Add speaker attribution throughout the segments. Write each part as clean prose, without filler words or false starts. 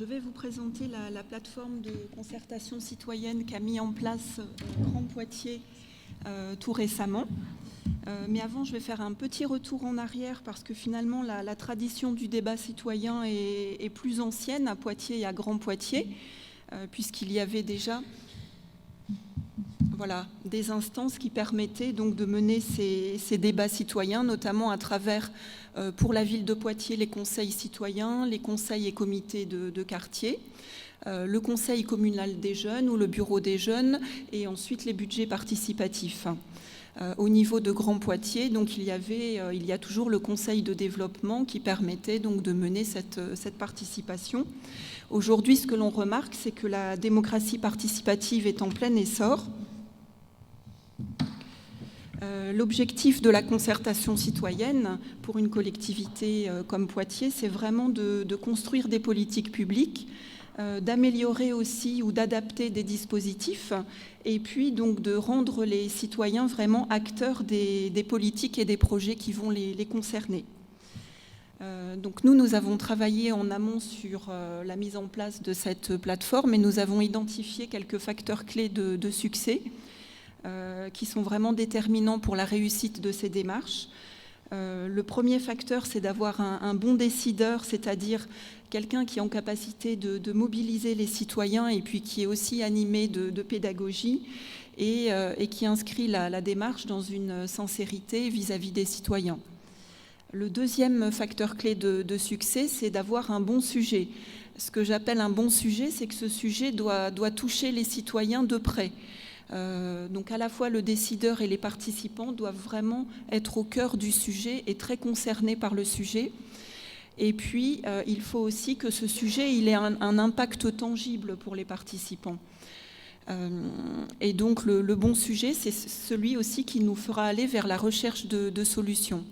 Speaker 1: Je vais vous présenter la plateforme de concertation citoyenne qu'a mis en place Grand Poitiers tout récemment. Mais avant, je vais faire un petit retour en arrière parce que finalement, la tradition du débat citoyen est plus ancienne à Poitiers et à Grand Poitiers, puisqu'il y avait déjà des instances qui permettaient donc de mener ces débats citoyens, notamment à travers, pour la ville de Poitiers, les conseils citoyens, les conseils et comités de quartier, le conseil communal des jeunes ou le bureau des jeunes, et ensuite les budgets participatifs. Au niveau de Grand Poitiers, donc il y a toujours le conseil de développement qui permettait donc de mener cette participation. Aujourd'hui, ce que l'on remarque, c'est que la démocratie participative est en plein essor. L'objectif de la concertation citoyenne pour une collectivité comme Poitiers, c'est vraiment de construire des politiques publiques, d'améliorer aussi ou d'adapter des dispositifs et puis donc de rendre les citoyens vraiment acteurs des politiques et des projets qui vont les concerner. Donc nous avons travaillé en amont sur la mise en place de cette plateforme et nous avons identifié quelques facteurs clés de succès qui sont vraiment déterminants pour la réussite de ces démarches. Le premier facteur, c'est d'avoir un bon décideur, c'est-à-dire quelqu'un qui est en capacité de mobiliser les citoyens et puis qui est aussi animé de pédagogie et qui inscrit la démarche dans une sincérité vis-à-vis des citoyens. Le deuxième facteur clé de succès, c'est d'avoir un bon sujet. Ce que j'appelle un bon sujet, c'est que ce sujet doit toucher les citoyens de près. Donc à la fois le décideur et les participants doivent vraiment être au cœur du sujet et très concernés par le sujet. Et puis il faut aussi que ce sujet ait un impact tangible pour les participants. Et donc le bon sujet, c'est celui aussi qui nous fera aller vers la recherche de solutions.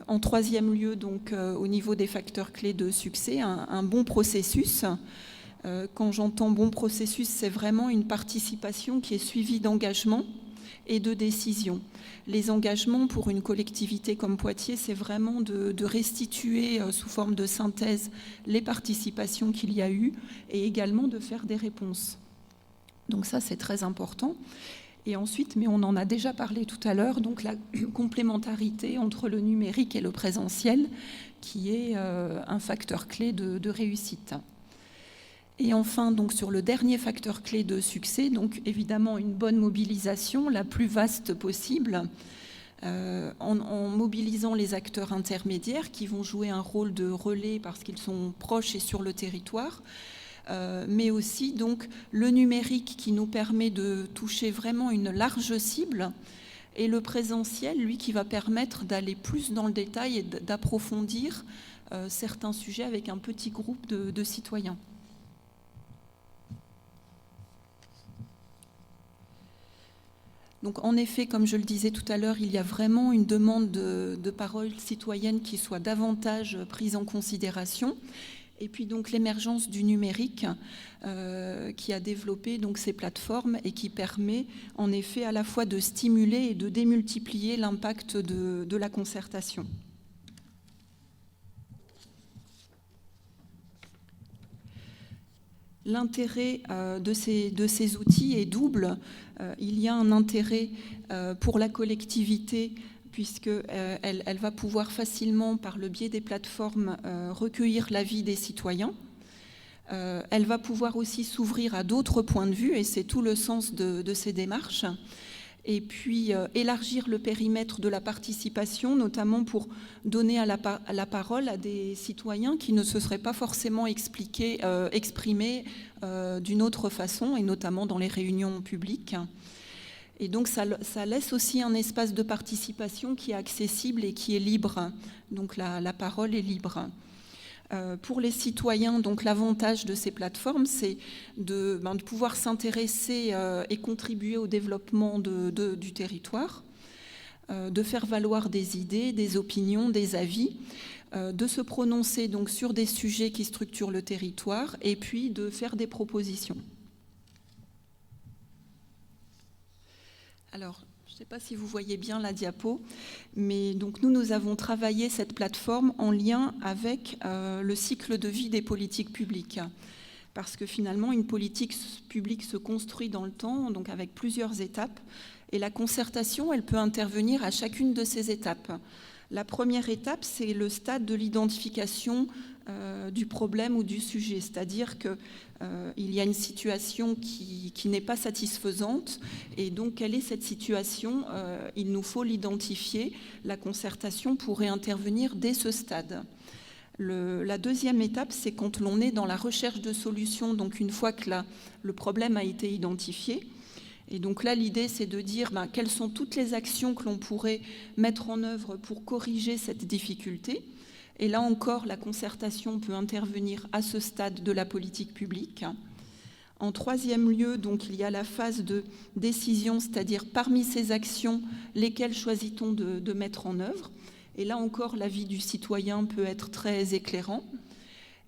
Speaker 1: En troisième lieu, donc au niveau des facteurs clés de succès, un bon processus. Quand j'entends bon processus, c'est vraiment une participation qui est suivie d'engagement et de décision. Les engagements pour une collectivité comme Poitiers, c'est vraiment de restituer sous forme de synthèse les participations qu'il y a eu et également de faire des réponses. Donc ça, c'est très important. Et ensuite, mais on en a déjà parlé tout à l'heure, donc la complémentarité entre le numérique et le présentiel, qui est un facteur clé de réussite. Et enfin, donc, sur le dernier facteur clé de succès, donc évidemment une bonne mobilisation, la plus vaste possible, en mobilisant les acteurs intermédiaires qui vont jouer un rôle de relais parce qu'ils sont proches et sur le territoire, mais aussi donc le numérique qui nous permet de toucher vraiment une large cible, et le présentiel, lui, qui va permettre d'aller plus dans le détail et d'approfondir certains sujets avec un petit groupe de citoyens. Donc, en effet, comme je le disais tout à l'heure, il y a vraiment une demande de parole citoyenne qui soit davantage prise en considération. Et puis donc l'émergence du numérique qui a développé donc ces plateformes et qui permet en effet à la fois de stimuler et de démultiplier l'impact de la concertation. L'intérêt de ces outils est double. Il y a un intérêt pour la collectivité puisqu'elle va pouvoir facilement, par le biais des plateformes, recueillir l'avis des citoyens. Elle va pouvoir aussi s'ouvrir à d'autres points de vue, et c'est tout le sens de ces démarches. Et puis élargir le périmètre de la participation, notamment pour donner la parole à des citoyens qui ne se seraient pas forcément exprimés d'une autre façon, et notamment dans les réunions publiques. Et donc ça laisse aussi un espace de participation qui est accessible et qui est libre. Donc la parole est libre. Pour les citoyens, donc l'avantage de ces plateformes, c'est de pouvoir s'intéresser et contribuer au développement du territoire, de faire valoir des idées, des opinions, des avis, de se prononcer donc sur des sujets qui structurent le territoire et puis de faire des propositions. Alors, je ne sais pas si vous voyez bien la diapo, mais donc nous avons travaillé cette plateforme en lien avec le cycle de vie des politiques publiques. Parce que finalement, une politique publique se construit dans le temps, donc avec plusieurs étapes, et la concertation, elle peut intervenir à chacune de ces étapes. La première étape, c'est le stade de l'identification du problème ou du sujet, c'est-à-dire qu'il y a une situation qui n'est pas satisfaisante, et donc quelle est cette situation? Il nous faut l'identifier. La concertation pourrait intervenir dès ce stade. La deuxième étape, c'est quand l'on est dans la recherche de solutions, donc une fois que le problème a été identifié. Et donc là, l'idée, c'est de dire quelles sont toutes les actions que l'on pourrait mettre en œuvre pour corriger cette difficulté. Et là encore, la concertation peut intervenir à ce stade de la politique publique. En troisième lieu, donc, il y a la phase de décision, c'est-à-dire parmi ces actions, lesquelles choisit-on de mettre en œuvre? Et là encore, l'avis du citoyen peut être très éclairant.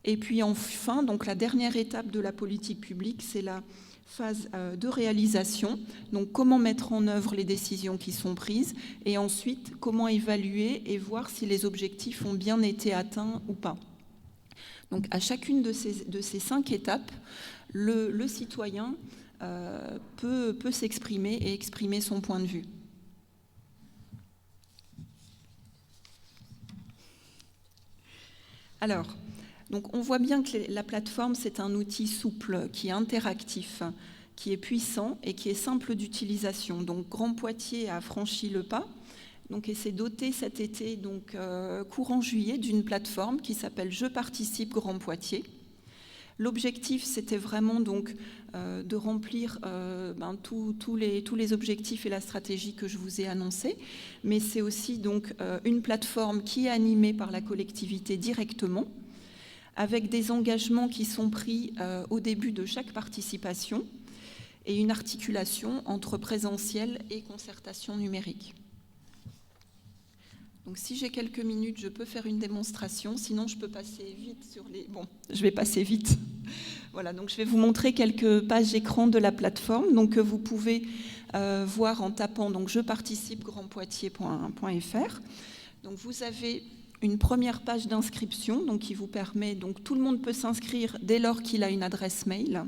Speaker 1: Et puis enfin, donc, la dernière étape de la politique publique, c'est la phase de réalisation. Donc, comment mettre en œuvre les décisions qui sont prises, et ensuite, comment évaluer et voir si les objectifs ont bien été atteints ou pas. Donc, à chacune de ces 5 étapes, le citoyen peut s'exprimer et exprimer son point de vue. Alors, donc on voit bien que la plateforme, c'est un outil souple, qui est interactif, qui est puissant et qui est simple d'utilisation. Donc, Grand Poitiers a franchi le pas et s'est doté cet été, courant juillet, d'une plateforme qui s'appelle Je participe Grand Poitiers. L'objectif, c'était vraiment de remplir tous les objectifs et la stratégie que je vous ai annoncés, mais c'est aussi une plateforme qui est animée par la collectivité directement, avec des engagements qui sont pris au début de chaque participation et une articulation entre présentiel et concertation numérique. Donc, si j'ai quelques minutes, je peux faire une démonstration. Sinon, je peux passer vite sur les... Bon, je vais passer vite. Voilà, donc je vais vous montrer quelques pages écran de la plateforme, que vous pouvez voir en tapant je participe grandpoitiers.fr. Donc, vous avez une première page d'inscription, qui vous permet... tout le monde peut s'inscrire dès lors qu'il a une adresse mail.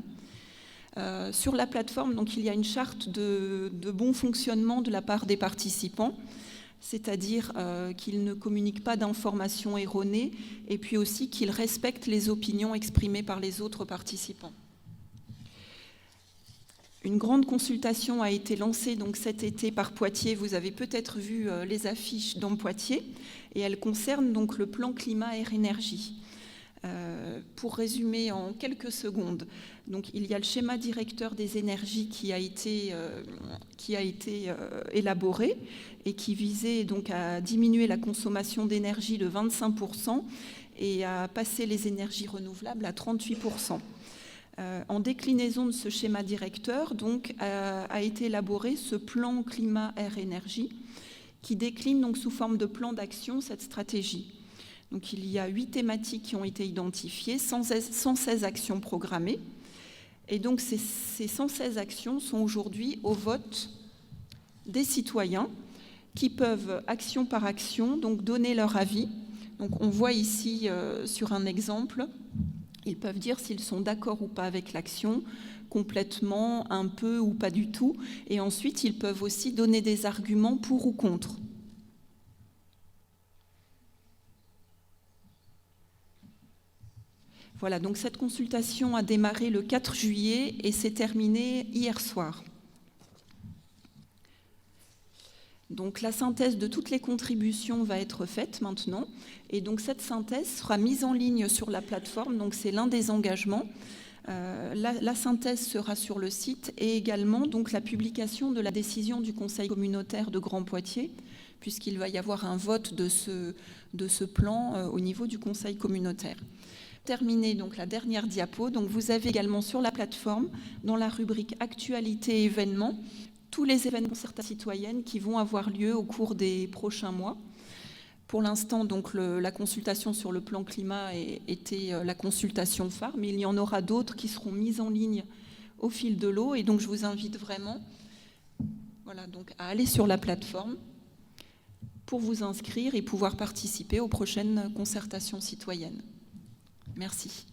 Speaker 1: Sur la plateforme, il y a une charte de bon fonctionnement de la part des participants, c'est-à-dire qu'ils ne communiquent pas d'informations erronées et puis aussi qu'ils respectent les opinions exprimées par les autres participants. Une grande consultation a été lancée cet été par Poitiers. Vous avez peut-être vu les affiches dans Poitiers, et elle concerne le plan climat air énergie. Pour résumer en quelques secondes, il y a le schéma directeur des énergies qui a été élaboré et qui visait à diminuer la consommation d'énergie de 25% et à passer les énergies renouvelables à 38%. En déclinaison de ce schéma directeur, a été élaboré ce plan climat air énergie qui décline sous forme de plan d'action cette stratégie. Il y a 8 thématiques qui ont été identifiées, 116 actions programmées. Et ces 116 actions sont aujourd'hui au vote des citoyens qui peuvent, action par action, donner leur avis. On voit ici, sur un exemple, ils peuvent dire s'ils sont d'accord ou pas avec l'action, complètement, un peu ou pas du tout. Et ensuite, ils peuvent aussi donner des arguments pour ou contre. Voilà, cette consultation a démarré le 4 juillet et s'est terminée hier soir. La synthèse de toutes les contributions va être faite maintenant. Et cette synthèse sera mise en ligne sur la plateforme. C'est l'un des engagements. La synthèse sera sur le site et également la publication de la décision du Conseil communautaire de Grand Poitiers, puisqu'il va y avoir un vote de ce plan au niveau du Conseil communautaire. Terminé la dernière diapo. Vous avez également sur la plateforme, dans la rubrique Actualité et événements, tous les événements concertations citoyennes qui vont avoir lieu au cours des prochains mois. Pour l'instant, la consultation sur le plan climat était la consultation phare, mais il y en aura d'autres qui seront mises en ligne au fil de l'eau. Et je vous invite vraiment Voilà, donc à aller sur la plateforme pour vous inscrire et pouvoir participer aux prochaines concertations citoyennes. Merci.